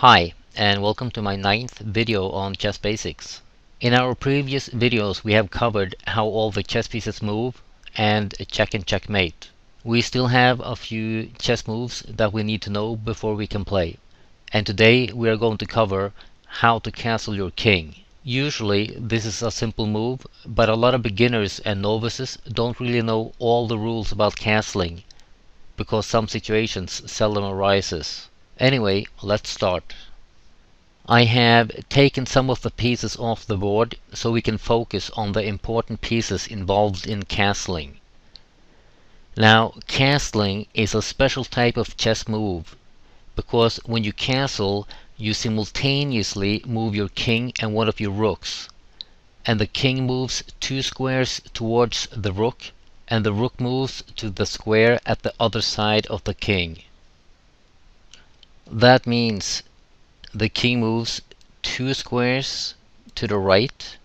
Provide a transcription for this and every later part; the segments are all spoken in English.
Hi, and welcome to my 9th video on chess basics. In our previous videos we have covered how all the chess pieces move and check and checkmate. We still have a few chess moves that we need to know before we can play. And today we are going to cover how to castle your king. Usually this is a simple move, but a lot of beginners and novices don't really know all the rules about castling, because some situations seldom arises. Anyway, let's start. I have taken some of the pieces off the board so we can focus on the important pieces involved in castling. Now, castling is a special type of chess move, because when you castle, you simultaneously move your king and one of your rooks, and the king moves 2 squares towards the rook, and the rook moves to the square at the other side of the king. That means the king moves 2 squares to the right,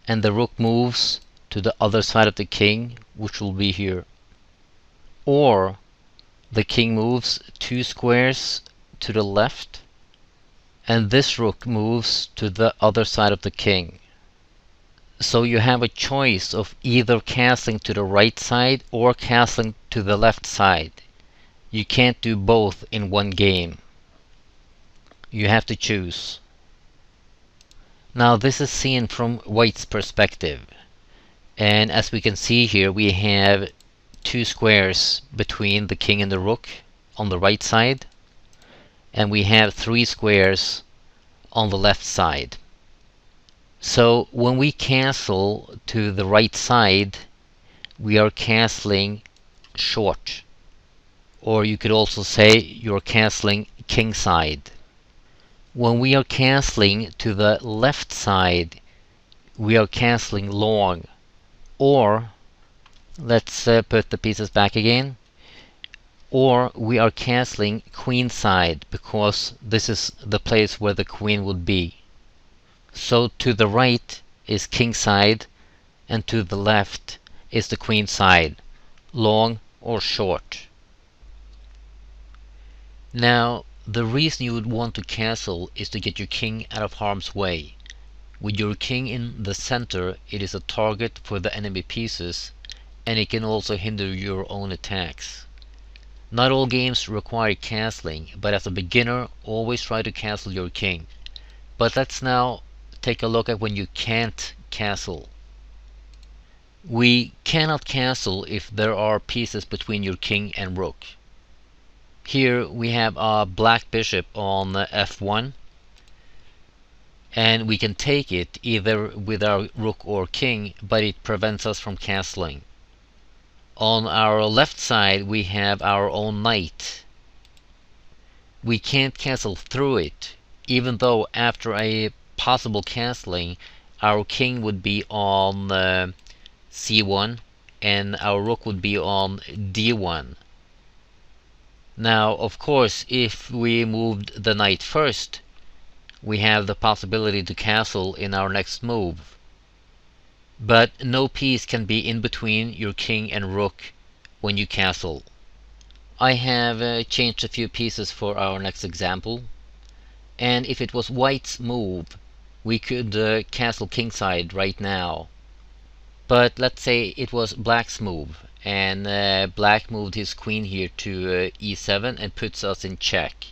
and the rook moves to the other side of the king, which will be here. Or the king moves 2 squares to the left, and this rook moves to the other side of the king. So you have a choice of either castling to the right side or castling to the left side. You can't do both in one game. You have to choose. Now this is seen from white's perspective, and as we can see here, we have 2 squares between the king and the rook on the right side, and we have 3 squares on the left side. So when we castle to the right side, we are castling short, or you could also say you're castling kingside. When we are castling to the left side, we are castling long, or let's put the pieces back again, or we are castling queenside, because this is the place where the queen would be. So to the right is kingside, and to the left is the queenside, long or short. Now, the reason you would want to castle is to get your king out of harm's way. With your king in the center, it is a target for the enemy pieces, and it can also hinder your own attacks. Not all games require castling, but as a beginner, always try to castle your king. But let's now take a look at when you can't castle. We cannot castle if there are pieces between your king and rook. Here we have a black bishop on f1, and we can take it either with our rook or king, but it prevents us from castling. On our left side we have our own knight. We can't castle through it, even though after a possible castling our king would be on c1 and our rook would be on d1. Now, of course, if we moved the knight first, we have the possibility to castle in our next move. But no piece can be in between your king and rook when you castle. I have changed a few pieces for our next example, and if it was white's move, we could castle kingside right now. But let's say it was black's move, and black moved his queen here to e7 and puts us in check.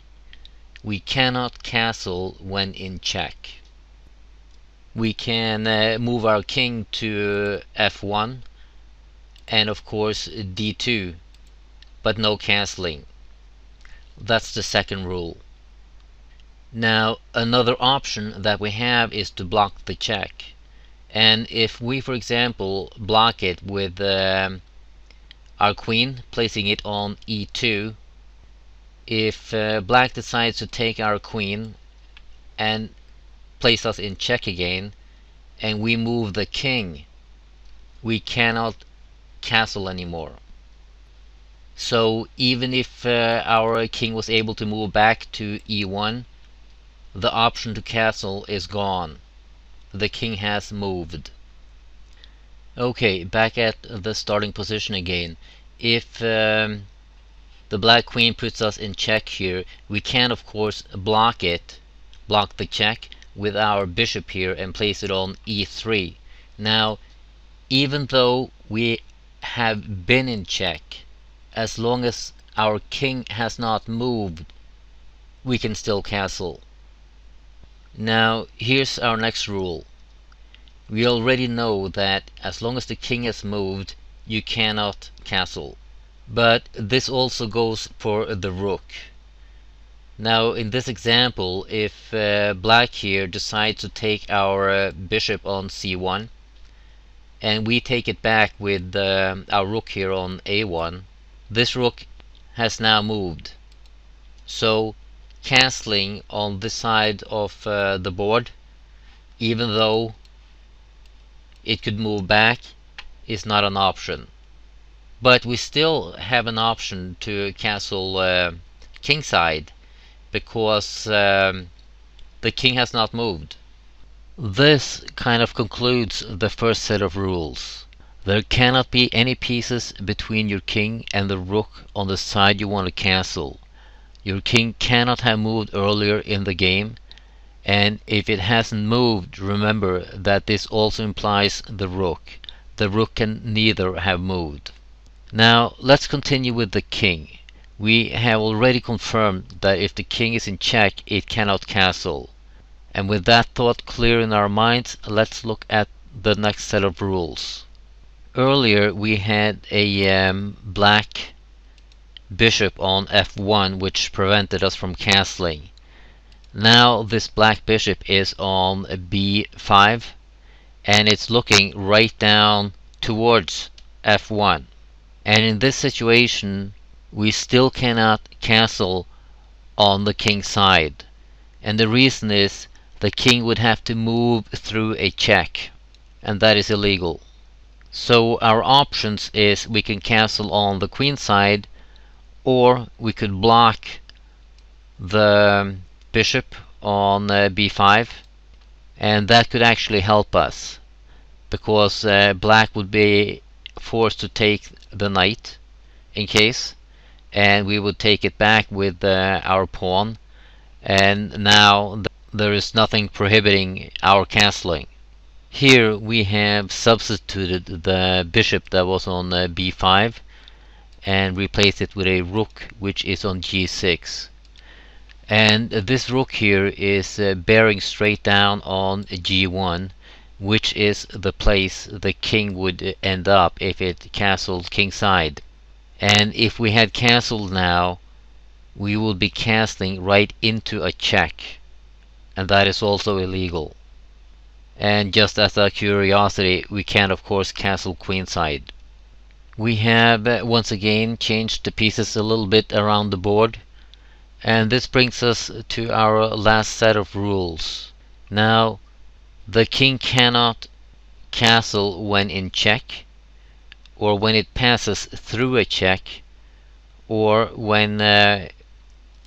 We cannot castle when in check. We can move our king to f1 and of course d2, but no castling. That's the second rule. Now, another option that we have is to block the check. And if we, for example, block it with our queen, placing it on e2, if black decides to take our queen and place us in check again, and we move the king, we cannot castle anymore. So even if our king was able to move back to e1, the option to castle is gone. The king has moved. Okay, back at the starting position again. If The black queen puts us in check here. We can of course block the check with our bishop here and place it on e3. Now, even though we have been in check, as long as our king has not moved, we can still castle. Now, here's our next rule. We already know that as long as the king has moved, you cannot castle. But this also goes for the rook. Now, in this example, if black here decides to take our bishop on c1, and we take it back with our rook here on a1, this rook has now moved. So, castling on this side of the board, even though it could move back, is not an option. But we still have an option to castle kingside, because the king has not moved. This kind of concludes the first set of rules. There cannot be any pieces between your king and the rook on the side you want to castle. Your king cannot have moved earlier in the game, and if it hasn't moved, remember that this also implies the rook. The rook can neither have moved. Now let's continue with the king. We have already confirmed that if the king is in check, it cannot castle. And with that thought clear in our minds, let's look at the next set of rules. Earlier we had a black bishop on f1, which prevented us from castling. Now this black bishop is on b5, and it's looking right down towards f1. And in this situation, we still cannot castle on the king's side. And the reason is the king would have to move through a check, and that is illegal. So our options is we can castle on the queen side, or we could block the bishop on b5, and that could actually help us, because black would be forced to take the knight in case, and we would take it back with our pawn, and now there is nothing prohibiting our castling. Here we have substituted the bishop that was on b5 and replaced it with a rook which is on g6. And this rook here is bearing straight down on g1, which is the place the king would end up if it castled kingside. And if we had castled now, we would be castling right into a check, and that is also illegal. And just as a curiosity, we can of course castle queenside. We have once again changed the pieces a little bit around the board, and this brings us to our last set of rules. Now, the king cannot castle when in check, or when it passes through a check, or when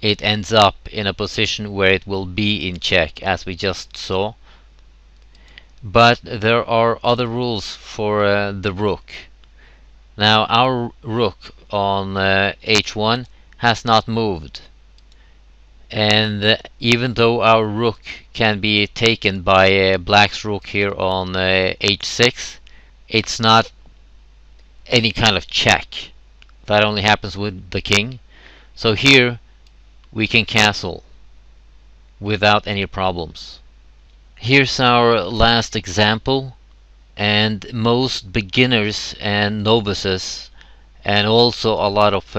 it ends up in a position where it will be in check, as we just saw. But there are other rules for the rook. Now, our rook on h1 has not moved, and even though our rook can be taken by black's rook here on h6, it's not any kind of check. That only happens with the king. So here we can castle without any problems. Here's our last example, and most beginners and novices, and also a lot of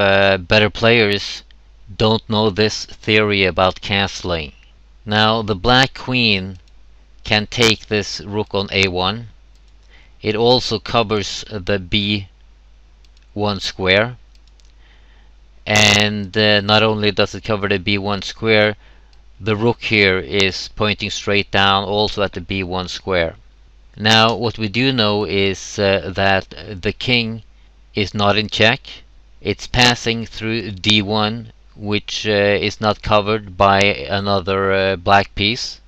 better players, don't know this theory about castling. Now, the black queen can take this rook on a1. It also covers the b1 square, and not only does it cover the b1 square, the rook here is pointing straight down also at the b1 square. Now, what we do know is that the king is not in check. It's passing through d1, which is not covered by another black piece,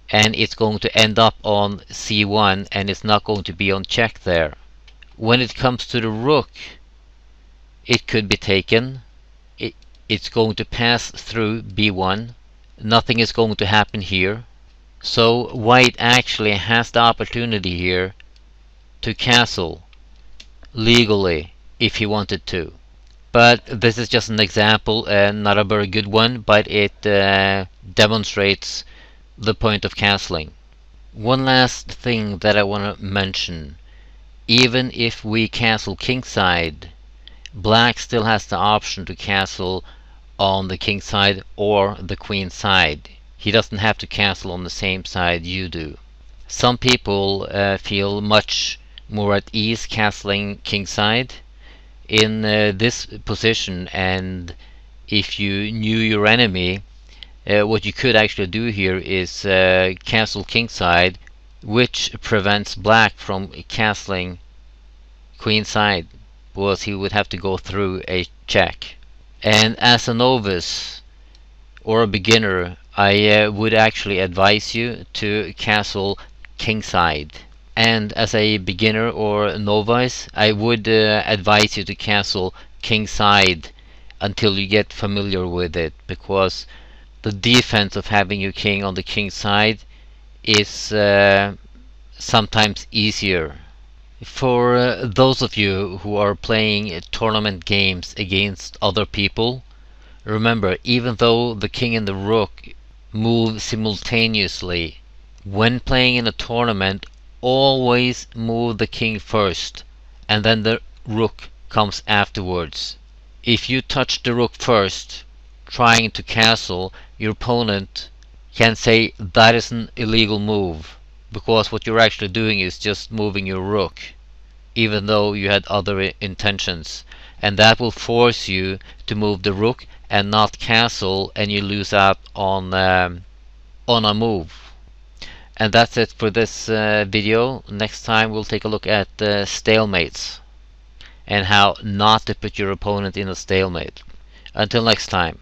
and it's going to end up on c1, and it's not going to be on check there. When it comes to the rook, it could be taken, it, it's going to pass through b1. Nothing is going to happen here. So white actually has the opportunity here to castle legally if he wanted to. But this is just an example, not a very good one, but it demonstrates the point of castling. One last thing that I want to mention. Even if we castle kingside, black still has the option to castle on the king side or the queen side. He doesn't have to castle on the same side you do. Some people feel much more at ease castling king side in this position, and if you knew your enemy, what you could actually do here is castle king side, which prevents black from castling queen side, because he would have to go through a check. And as a novice or a beginner, I would actually advise you to castle kingside. And as a beginner or novice, I would advise you to castle kingside until you get familiar with it, because the defense of having your king on the king side is sometimes easier. For those of you who are playing tournament games against other people, remember, even though the king and the rook move simultaneously, when playing in a tournament, always move the king first, and then the rook comes afterwards. If you touch the rook first, trying to castle, your opponent can say that is an illegal move, because what you're actually doing is just moving your rook, even though you had other intentions. And that will force you to move the rook and not castle, and you lose out on a move. And that's it for this video. Next time we'll take a look at stalemates and how not to put your opponent in a stalemate. Until next time.